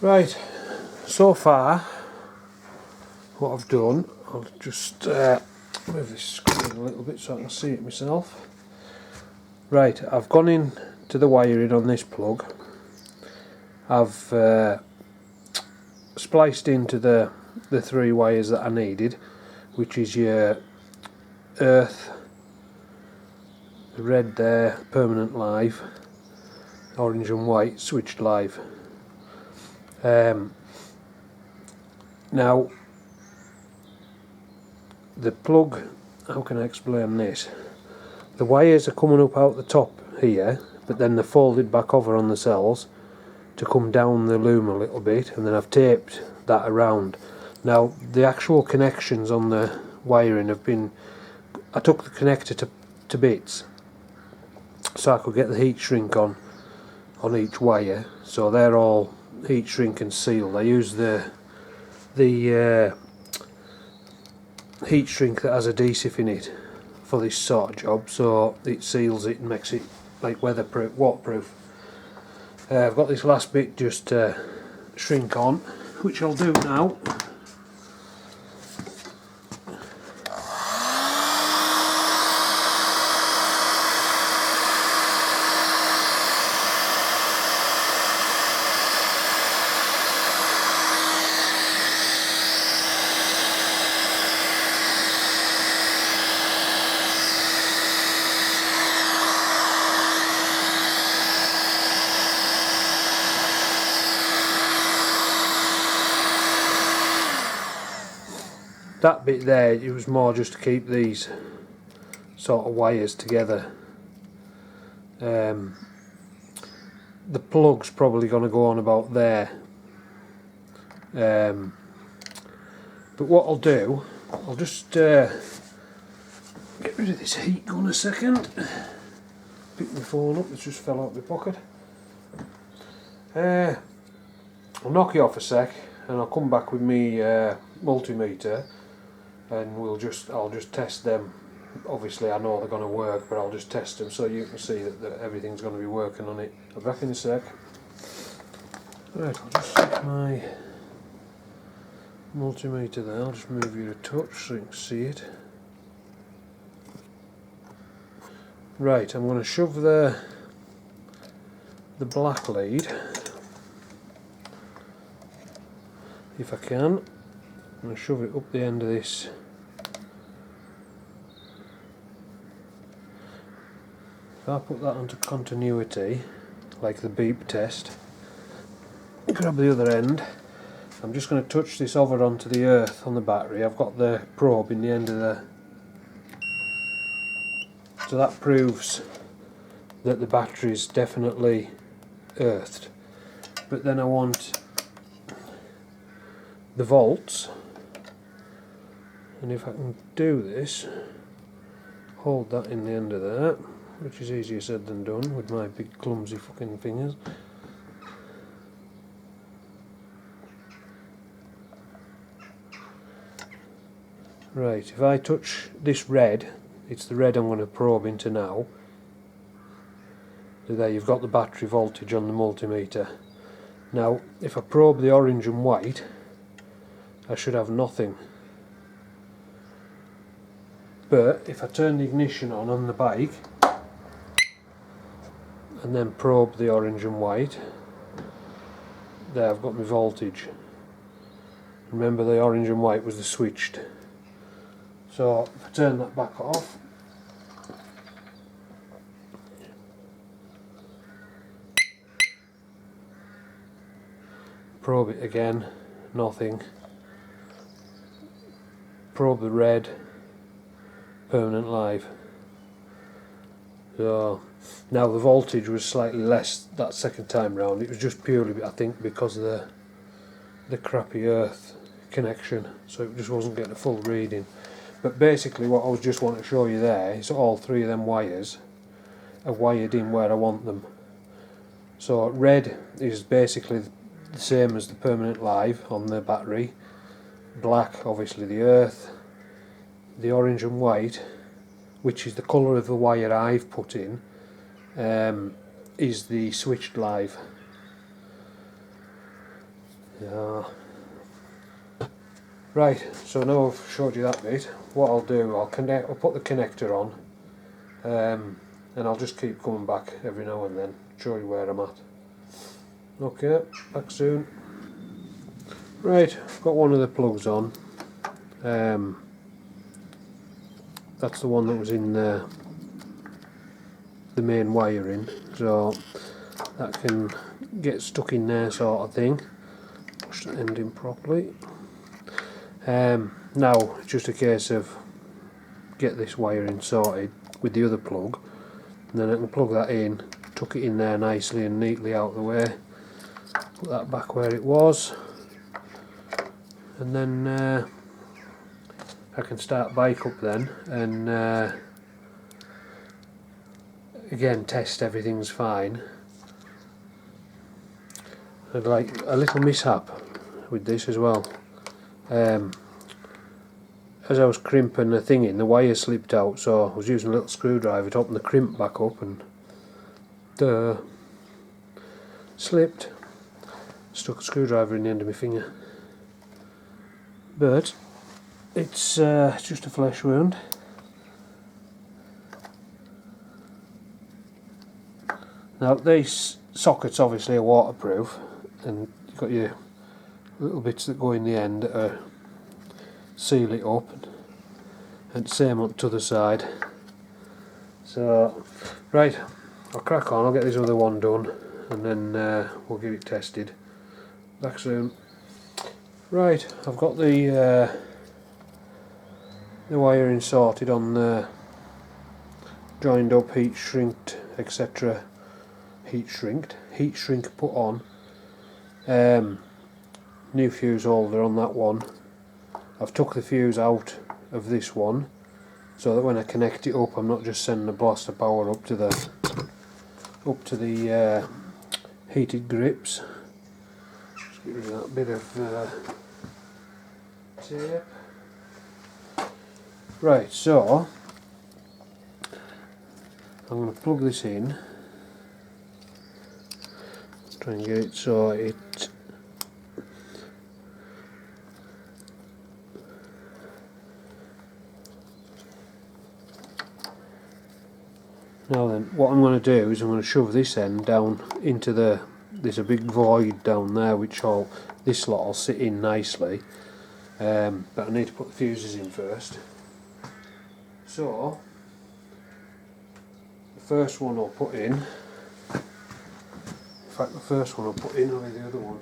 Right, so far what I've done, I'll just move this screen a little bit so I can see it myself. Right, I've gone in to the wiring on this plug. I've spliced into the 3 wires that I needed, which is your earth, the red there, permanent live, orange and white, switched live. Now the plug, how can I explain this? The wires are coming up out the top here, but then they're folded back over on the cells to come down the loom a little bit, and then I've taped that around. Now the actual connections on the wiring have been, I took the connector to bits so I could get the heat shrink on each wire, so they're all heat shrink and sealed. I use the heat shrink that has adhesive in it for this sort of job, so it seals it and makes it like weatherproof, waterproof. I've got this last bit just to shrink on, which I'll do now. That bit there, it was more just to keep these sort of wires together. The plug's probably going to go on about there. But what I'll do, I'll just get rid of this heat gun a second. Pick my phone up, it's just fell out of my pocket. I'll knock you off a sec and I'll come back with me multimeter, and I'll just test them. Obviously I know they're going to work, but I'll just test them so you can see that everything's going to be working on it. I'll be back in a sec. Right, I'll just set my multimeter there. I'll just move you a touch so you can see it. Right, I'm going to shove the black lead, if I can. I'm going to shove it up the end of this. If I put that onto continuity, like the beep test, grab the other end, I'm just going to touch this over onto the earth on the battery. I've got the probe in the end of the... So that proves that the battery is definitely earthed. But then I want the volts, and if I can do this, hold that in the end of that, which is easier said than done with my big clumsy fucking fingers. Right, if I touch this red, it's the red I'm going to probe into now. So there you've got the battery voltage on the multimeter. Now if I probe the orange and white, I should have nothing. But if I turn the ignition on the bike and then probe the orange and white, there I've got my voltage. Remember, the orange and white was the switched. So if I turn that back off, probe it again, nothing. Probe the red, permanent live. So now the voltage was slightly less that second time round. It was just purely, I think, because of the crappy earth connection, so it just wasn't getting a full reading. But basically what I was just wanting to show you there is all 3 of them wires are wired in where I want them. So red is basically the same as the permanent live on the battery. Black, obviously the earth. The orange and white, which is the colour of the wire I've put in, is the switched live. Yeah. Right, so now I've showed you that bit, what I'll do, I'll put the connector on, and I'll just keep coming back every now and then, show you where I'm at. Okay, back soon. Right, got one of the plugs on. That's the one that was in the main wiring, so that can get stuck in there sort of thing. Push the end in properly. Now it's just a case of get this wiring sorted with the other plug, and then I can plug that in, tuck it in there nicely and neatly out of the way, put that back where it was, and then I can start bike up then and again test everything's fine. I'd like a little mishap with this as well. As I was crimping the thing in, the wire slipped out, so I was using a little screwdriver to open the crimp back up, and slipped, stuck a screwdriver in the end of my finger. But it's just a flesh wound. Now these sockets obviously are waterproof, and you've got your little bits that go in the end that seal it up, and same on the other side. So right, I'll crack on, I'll get this other one done, and then we'll get it tested. Back soon. Right, I've got the wiring sorted on the joined up, heat shrinked, etc. Heat shrink put on. New fuse holder on that one. I've took the fuse out of this one so that when I connect it up, I'm not just sending a blast of power up to the heated grips. Just get rid of that bit of tape. Right, so I'm going to plug this in, try and get it so it now then, what I'm going to do is I'm going to shove this end down into there's a big void down there which this lot will sit in nicely, but I need to put the fuses in first. So the first one I'll put in, will be the other one.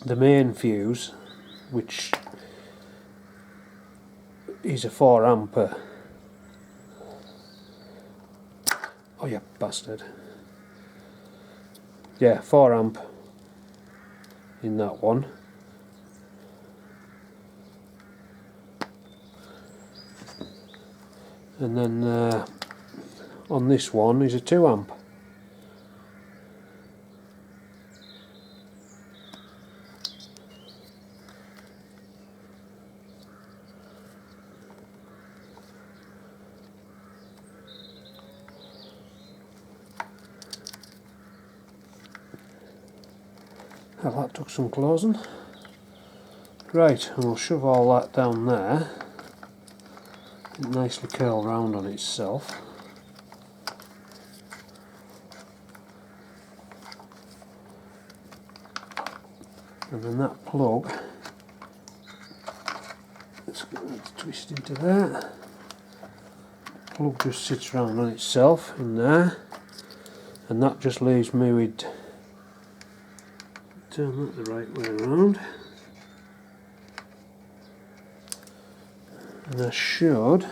The main fuse, which is a 4 ampere. Oh you bastard. Yeah, 4 amp in that one. And then on this one is a 2 amp. Well, that took some closing. Right, and we'll shove all that down there. It nicely curl round on itself. And then that plug, let's twist into there. Plug just sits round on itself in there, and that just leaves me with, turn that the right way around, and I should,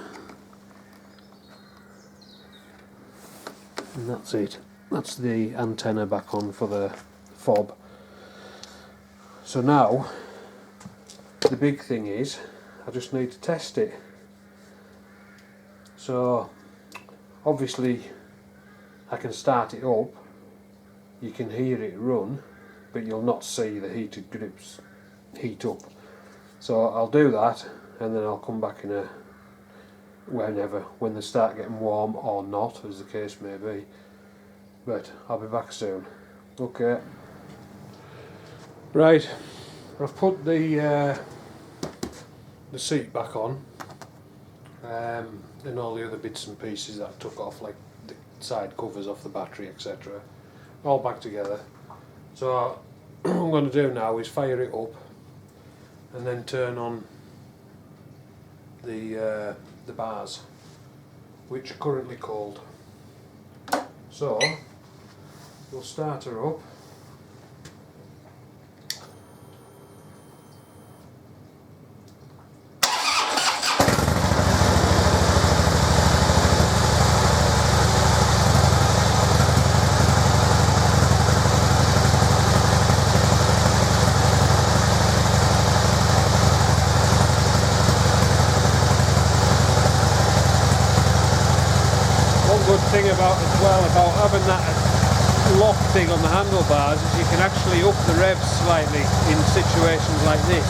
and that's it. That's the antenna back on for the fob. So now the big thing is I just need to test it. So obviously I can start it up, you can hear it run, but you'll not see the heated grips heat up. So I'll do that, and then I'll come back in when they start getting warm or not, as the case may be, but I'll be back soon. Okay. Right, I've put the seat back on, and all the other bits and pieces that I took off, like the side covers off the battery, etc. All back together. So what I'm going to do now is fire it up and then turn on the bars, which are currently cold. So we'll start her up. Good thing about having that lock thing on the handlebars is you can actually up the revs slightly in situations like this.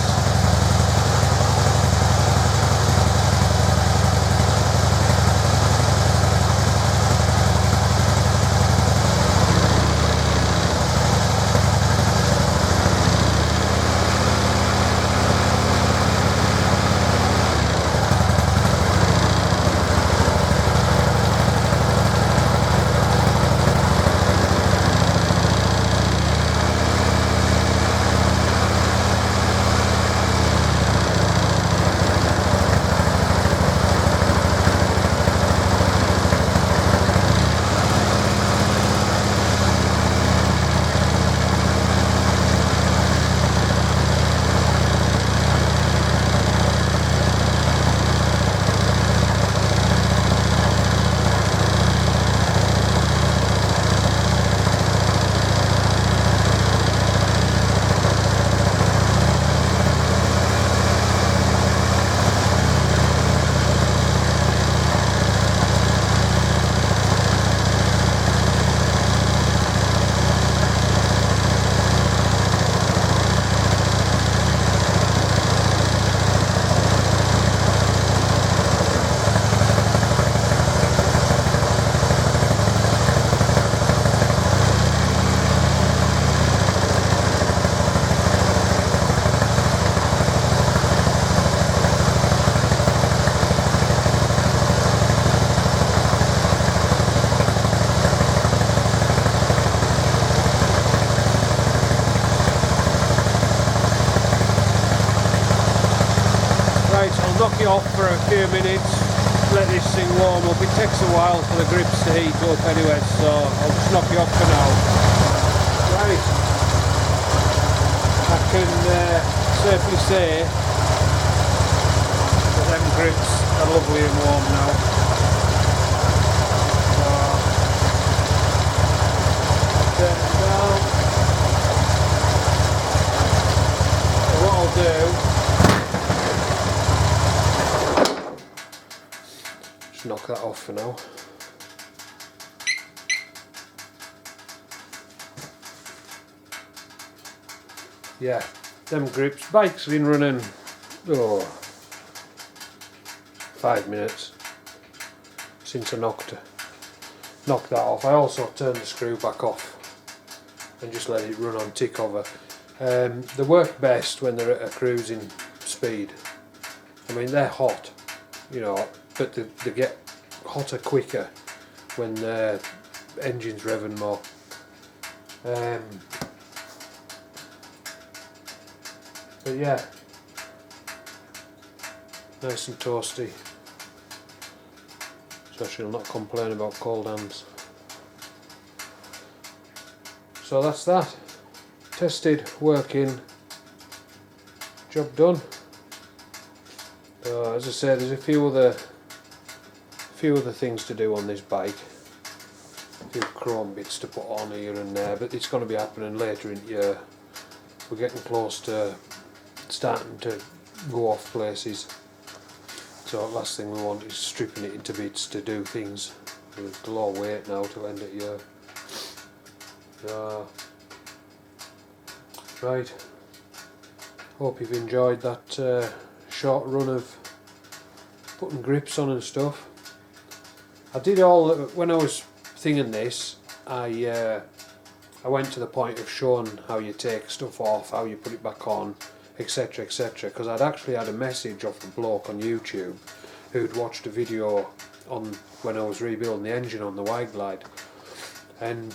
Knock it off for a few minutes, let this thing warm up. It takes a while for the grips to heat up anyway, so I'll just knock it off for now. Right, I can safely say that them grips are lovely and warm now. So, turn it down. So what I'll do, knock that off for now. Yeah, them grips. Bike's been running 5 minutes since I knocked that off. I also turned the screw back off and just let it run on tick over. They work best when they're at a cruising speed. I mean, they're hot, you know, but they get hotter quicker when the engine's revving more. But yeah, nice and toasty, so she'll not complain about cold hands. So that's that. Tested, working, job done. As I said, there's a few other things to do on this bike, a few chrome bits to put on here and there, but it's going to be happening later in the year. We're getting close to starting to go off places, so the last thing we want is stripping it into bits to do things. We've a lot of weight now to end of year. Right, hope you've enjoyed that short run of putting grips on and stuff. I did all, when I was thinking this, I went to the point of showing how you take stuff off, how you put it back on, etc, etc, because I'd actually had a message off a bloke on YouTube who'd watched a video on when I was rebuilding the engine on the Wide Glide, and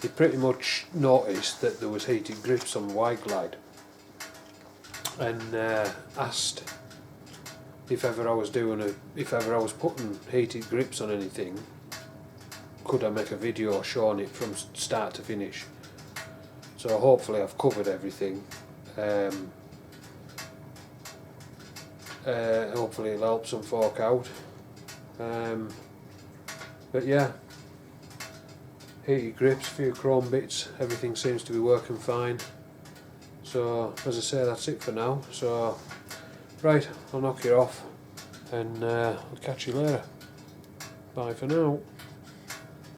he pretty much noticed that there was heated grips on the Wide Glide, and asked if ever I was putting heated grips on anything, could I make a video showing it from start to finish. So hopefully I've covered everything. Hopefully it'll help some folk out. But yeah, heated grips, a few chrome bits, everything seems to be working fine. So as I say, that's it for now. So right, I'll knock you off, and I'll catch you later. Bye for now.